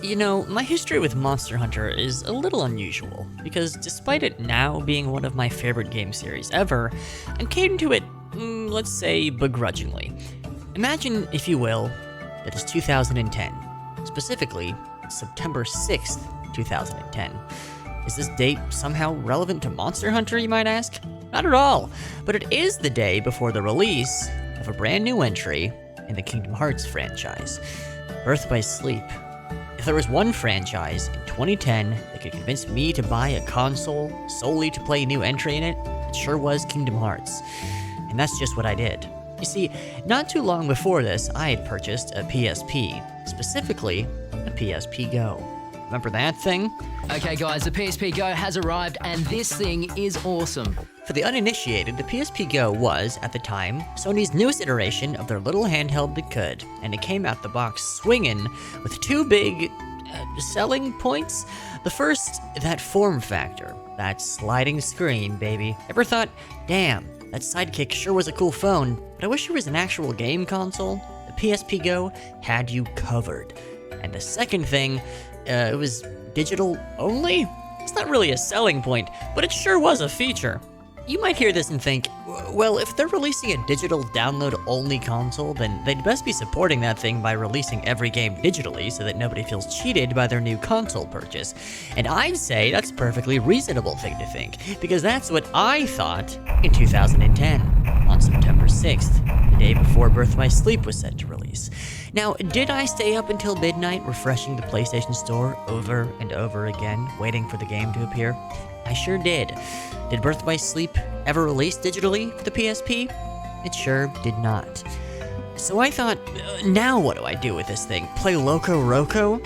You know, my history with Monster Hunter is a little unusual, because despite it now being one of my favorite game series ever, I came to it, let's say, begrudgingly. Imagine, if you will, that it's 2010, specifically September 6th, 2010. Is this date somehow relevant to Monster Hunter, you might ask? Not at all, but it is the day before the release of a brand new entry in the Kingdom Hearts franchise, Birth by Sleep. If there was one franchise in 2010 that could convince me to buy a console solely to play a new entry in it, it sure was Kingdom Hearts. And that's just what I did. You see, not too long before this, I had purchased a PSP, specifically a PSP Go. Remember that thing? Okay guys, the PSP Go has arrived and this thing is awesome. For the uninitiated, the PSP Go was, at the time, Sony's newest iteration of their little handheld that could, and it came out the box swinging with two big selling points. The first, that form factor, that sliding screen, baby. Ever thought, damn, that Sidekick sure was a cool phone, but I wish there was an actual game console? The PSP Go had you covered. And the second thing, it was digital only? It's not really a selling point, but it sure was a feature. You might hear this and think, well, if they're releasing a digital download-only console, then they'd best be supporting that thing by releasing every game digitally so that nobody feels cheated by their new console purchase. And I'd say that's a perfectly reasonable thing to think, because that's what I thought in 2010, on September 6th, the day before Birth by Sleep was set to release. Now, did I stay up until midnight refreshing the PlayStation Store over and over again, waiting for the game to appear? I sure did. Did Birth by Sleep ever release digitally for the PSP? It sure did not. So I thought, now what do I do with this thing? Play Loco Roco?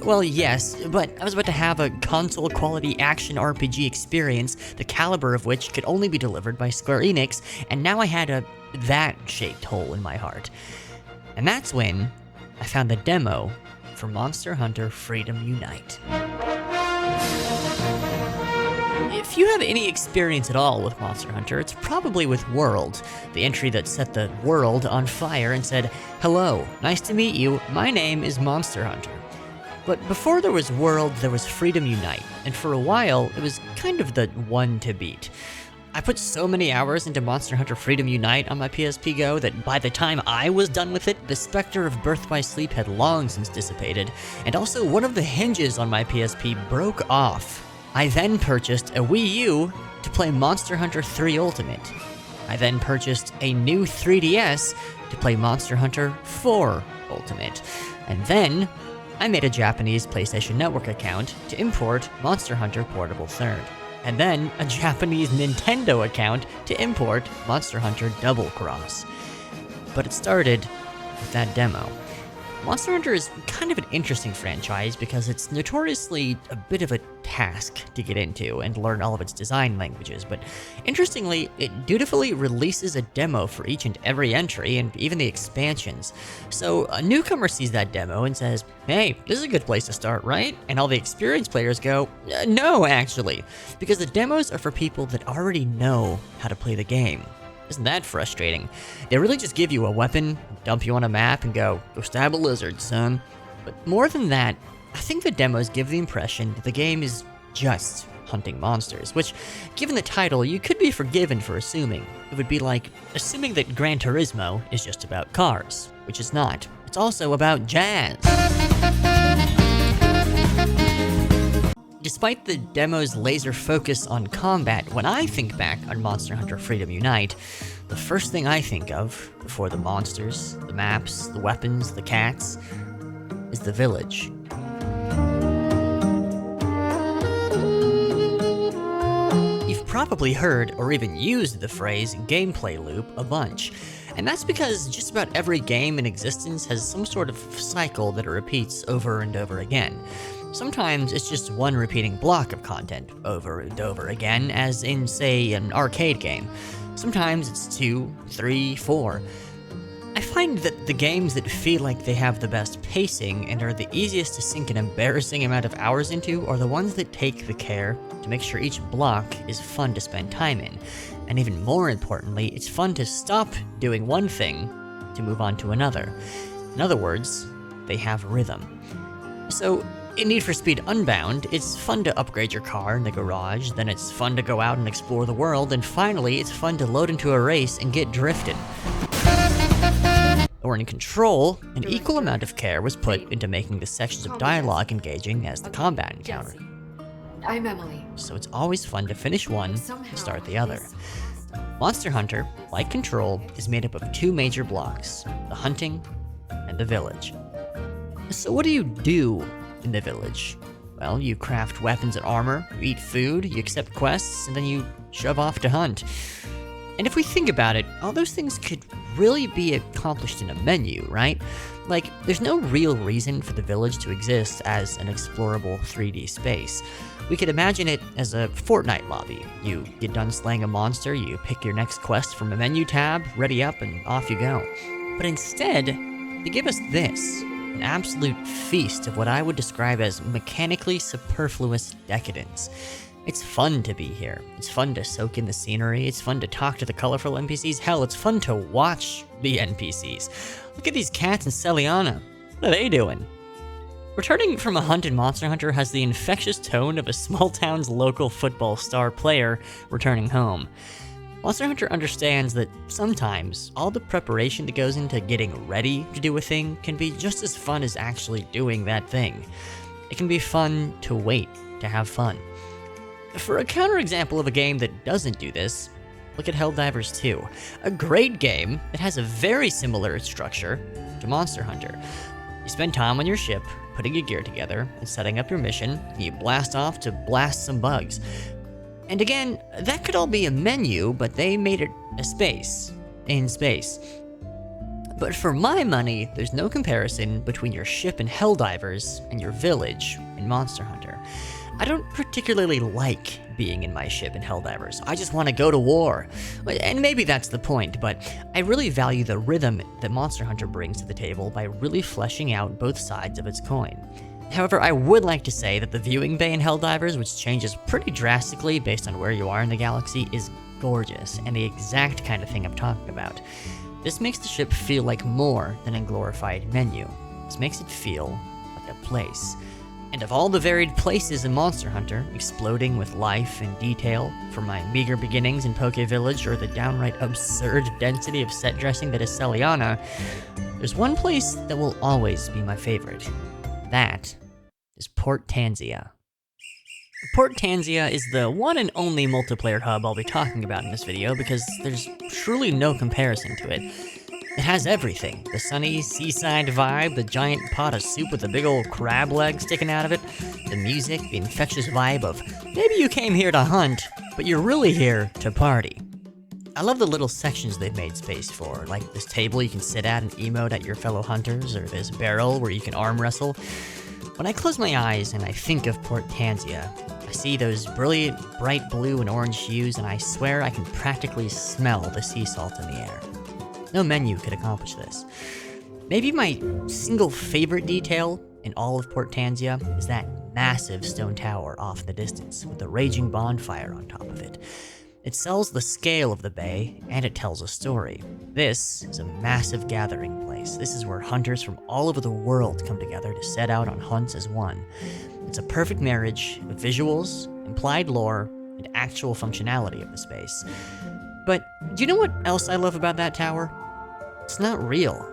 Well, yes, but I was about to have a console-quality action RPG experience, the caliber of which could only be delivered by Square Enix, and now I had a that-shaped hole in my heart. And that's when I found the demo for Monster Hunter Freedom Unite. If you have any experience at all with Monster Hunter, it's probably with World, the entry that set the world on fire and said, "Hello, nice to meet you, my name is Monster Hunter." But before there was World, there was Freedom Unite, and for a while, it was kind of the one to beat. I put so many hours into Monster Hunter Freedom Unite on my PSP Go that by the time I was done with it, the specter of Birth by Sleep had long since dissipated, and also one of the hinges on my PSP broke off. I then purchased a Wii U to play Monster Hunter 3 Ultimate. I then purchased a new 3DS to play Monster Hunter 4 Ultimate. And then I made a Japanese PlayStation Network account to import Monster Hunter Portable 3rd. And then a Japanese Nintendo account to import Monster Hunter Double Cross. But it started with that demo. Monster Hunter is kind of an interesting franchise because it's notoriously a bit of a task to get into and learn all of its design languages, but interestingly, it dutifully releases a demo for each and every entry and even the expansions. So a newcomer sees that demo and says, "Hey, this is a good place to start, right?" And all the experienced players go, "No, actually," because the demos are for people that already know how to play the game. Isn't that frustrating? They really just give you a weapon, dump you on a map, and go stab a lizard, son. But more than that, I think the demos give the impression that the game is just hunting monsters, which, given the title, you could be forgiven for assuming. It would be like assuming that Gran Turismo is just about cars, which is not. It's also about jazz. Despite the demo's laser focus on combat, when I think back on Monster Hunter Freedom Unite, the first thing I think of, before the monsters, the maps, the weapons, the cats, is the village. You've probably heard or even used the phrase gameplay loop a bunch, and that's because just about every game in existence has some sort of cycle that it repeats over and over again. Sometimes it's just one repeating block of content over and over again, as in, say, an arcade game. Sometimes it's 2, 3, 4. I find that the games that feel like they have the best pacing and are the easiest to sink an embarrassing amount of hours into are the ones that take the care to make sure each block is fun to spend time in. And even more importantly, it's fun to stop doing one thing to move on to another. In other words, they have rhythm. So, in Need for Speed Unbound, it's fun to upgrade your car in the garage, then it's fun to go out and explore the world, and finally, it's fun to load into a race and get drifted. Or in Control, an equal amount of care was put into making the sections of dialogue engaging as the combat encounter. I'm Emily. So it's always fun to finish one and start the other. Monster Hunter, like Control, is made up of two major blocks, the hunting and the village. So what do you do in the village? Well, you craft weapons and armor, you eat food, you accept quests, and then you shove off to hunt. And if we think about it, all those things could really be accomplished in a menu, right? Like, there's no real reason for the village to exist as an explorable 3D space. We could imagine it as a Fortnite lobby. You get done slaying a monster, you pick your next quest from a menu tab, ready up, and off you go. But instead, they give us this, an absolute feast of what I would describe as mechanically superfluous decadence. It's fun to be here. It's fun to soak in the scenery. It's fun to talk to the colorful NPCs. Hell, it's fun to watch the NPCs. Look at these cats in Celiana. What are they doing? Returning from a hunt in Monster Hunter has the infectious tone of a small town's local football star player returning home. Monster Hunter understands that sometimes all the preparation that goes into getting ready to do a thing can be just as fun as actually doing that thing. It can be fun to wait, to have fun. For a counterexample of a game that doesn't do this, look at Helldivers 2, a great game that has a very similar structure to Monster Hunter. You spend time on your ship, putting your gear together, and setting up your mission, and you blast off to blast some bugs. And again, that could all be a menu, but they made it a space, in space. But for my money, there's no comparison between your ship in Helldivers and your village in Monster Hunter. I don't particularly like being in my ship in Helldivers. I just want to go to war. And maybe that's the point, but I really value the rhythm that Monster Hunter brings to the table by really fleshing out both sides of its coin. However, I would like to say that the viewing bay in Helldivers, which changes pretty drastically based on where you are in the galaxy, is gorgeous and the exact kind of thing I'm talking about. This makes the ship feel like more than a glorified menu. This makes it feel like a place. And of all the varied places in Monster Hunter, exploding with life and detail, from my meager beginnings in Poke Village or the downright absurd density of set dressing that is Celiana, there's one place that will always be my favorite. That is Port Tanzia. Port Tanzia is the one and only multiplayer hub I'll be talking about in this video because there's truly no comparison to it. It has everything. The sunny seaside vibe, the giant pot of soup with a big old crab leg sticking out of it, the music, the infectious vibe of maybe you came here to hunt, but you're really here to party. I love the little sections they've made space for, like this table you can sit at and emote at your fellow hunters, or this barrel where you can arm wrestle. When I close my eyes and I think of Port Tanzia, I see those brilliant, bright blue and orange hues, and I swear I can practically smell the sea salt in the air. No menu could accomplish this. Maybe my single favorite detail in all of Port Tanzia is that massive stone tower off in the distance with a raging bonfire on top of it. It sells the scale of the bay, and it tells a story. This is a massive gathering place. This is where hunters from all over the world come together to set out on hunts as one. It's a perfect marriage of visuals, implied lore, and actual functionality of the space. But do you know what else I love about that tower? It's not real.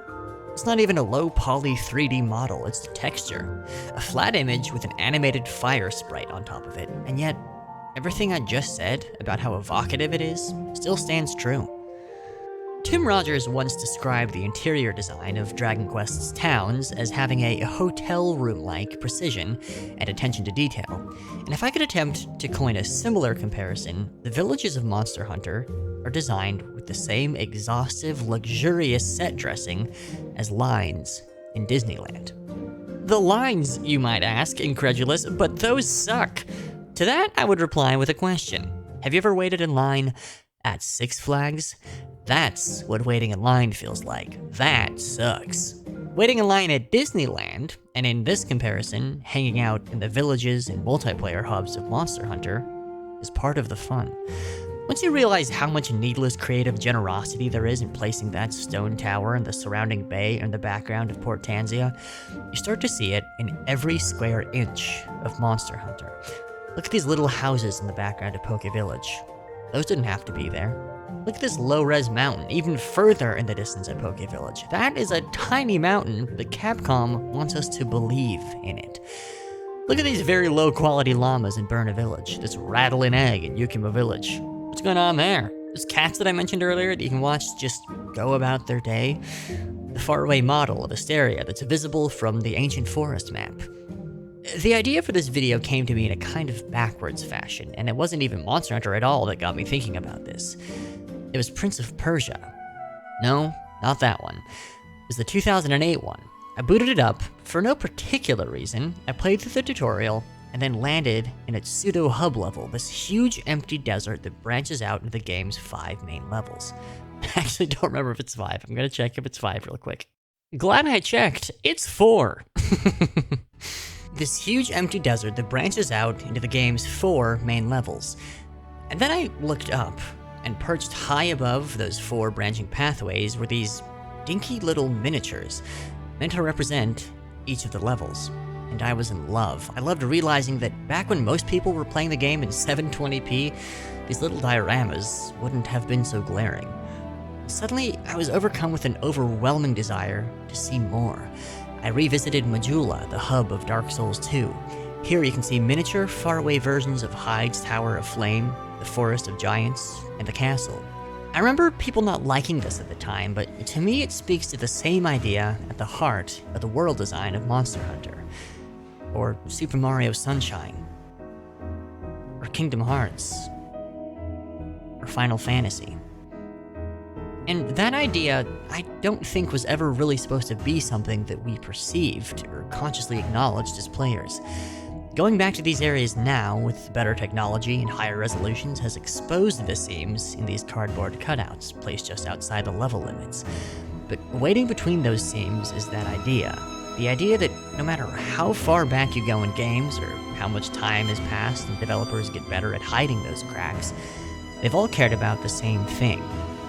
It's not even a low-poly 3D model, it's the texture. A flat image with an animated fire sprite on top of it, and yet, everything I just said about how evocative it is still stands true. Tim Rogers once described the interior design of Dragon Quest's towns as having a hotel room-like precision and attention to detail. And if I could attempt to coin a similar comparison, the villages of Monster Hunter are designed with the same exhaustive, luxurious set dressing as lines in Disneyland. The lines, you might ask, incredulous, but those suck. To that, I would reply with a question. Have you ever waited in line at Six Flags? That's what waiting in line feels like. That sucks. Waiting in line at Disneyland, and in this comparison, hanging out in the villages and multiplayer hubs of Monster Hunter, is part of the fun. Once you realize how much needless creative generosity there is in placing that stone tower and the surrounding bay in the background of Port Tanzia, you start to see it in every square inch of Monster Hunter. Look at these little houses in the background of Poke Village. Those didn't have to be there. Look at this low-res mountain, even further in the distance at Poke Village. That is a tiny mountain, but Capcom wants us to believe in it. Look at these very low-quality llamas in Burna Village, this rattling egg in Yukima Village. What's going on there? Those cats that I mentioned earlier that you can watch just go about their day. The faraway model of Asteria that's visible from the ancient forest map. The idea for this video came to me in a kind of backwards fashion, and it wasn't even Monster Hunter at all that got me thinking about this. It was Prince of Persia. No, not that one. It was the 2008 one. I booted it up for no particular reason. I played through the tutorial, and then landed in its pseudo-hub level, this huge empty desert that branches out into the game's 5 main levels. I actually don't remember if it's 5. I'm gonna check if it's 5 real quick. Glad I checked. It's 4. This huge empty desert that branches out into the game's 4 main levels. And then I looked up, and perched high above those 4 branching pathways were these dinky little miniatures, meant to represent each of the levels. And I was in love. I loved realizing that back when most people were playing the game in 720p, these little dioramas wouldn't have been so glaring. Suddenly, I was overcome with an overwhelming desire to see more. I revisited Majula, the hub of Dark Souls 2. Here you can see miniature, faraway versions of Hyde's Tower of Flame, the Forest of Giants, and the castle. I remember people not liking this at the time, but to me it speaks to the same idea at the heart of the world design of Monster Hunter. Or Super Mario Sunshine, or Kingdom Hearts, or Final Fantasy. And that idea, I don't think was ever really supposed to be something that we perceived or consciously acknowledged as players. Going back to these areas now, with better technology and higher resolutions, has exposed the seams in these cardboard cutouts placed just outside the level limits. But waiting between those seams is that idea. The idea that no matter how far back you go in games, or how much time has passed and developers get better at hiding those cracks, they've all cared about the same thing,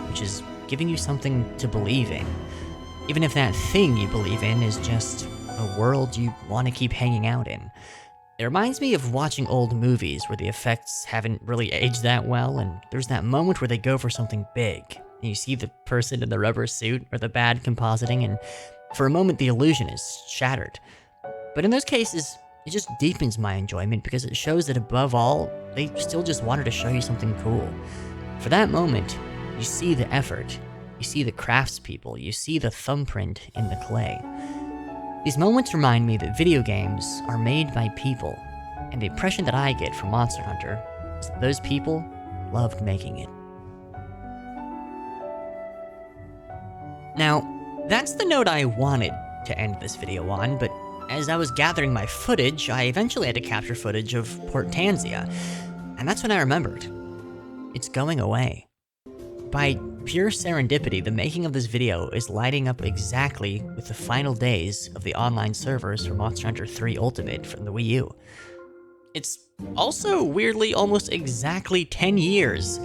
which is giving you something to believe in. Even if that thing you believe in is just a world you want to keep hanging out in. It reminds me of watching old movies where the effects haven't really aged that well, and there's that moment where they go for something big, and you see the person in the rubber suit or the bad compositing, and for a moment the illusion is shattered. But in those cases, it just deepens my enjoyment because it shows that above all, they still just wanted to show you something cool. For that moment, you see the effort, you see the craftspeople, you see the thumbprint in the clay. These moments remind me that video games are made by people, and the impression that I get from Monster Hunter is that those people loved making it. Now, that's the note I wanted to end this video on, but as I was gathering my footage, I eventually had to capture footage of Port Tanzia, and that's when I remembered. It's going away. By pure serendipity, the making of this video is lighting up exactly with the final days of the online servers for Monster Hunter 3 Ultimate from the Wii U. It's also, weirdly, almost exactly 10 years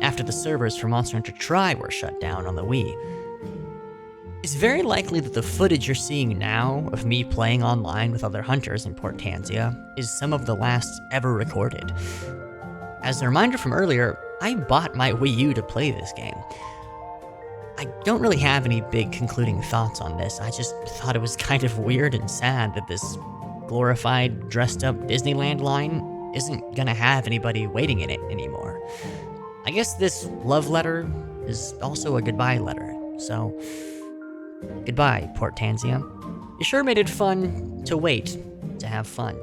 after the servers for Monster Hunter Tri were shut down on the Wii. It's very likely that the footage you're seeing now of me playing online with other hunters in Port Tanzia is some of the last ever recorded. As a reminder from earlier, I bought my Wii U to play this game. I don't really have any big concluding thoughts on this. I just thought it was kind of weird and sad that this glorified, dressed-up Disneyland line isn't gonna have anybody waiting in it anymore. I guess this love letter is also a goodbye letter, so goodbye, Port Tanzia. You sure made it fun to wait to have fun.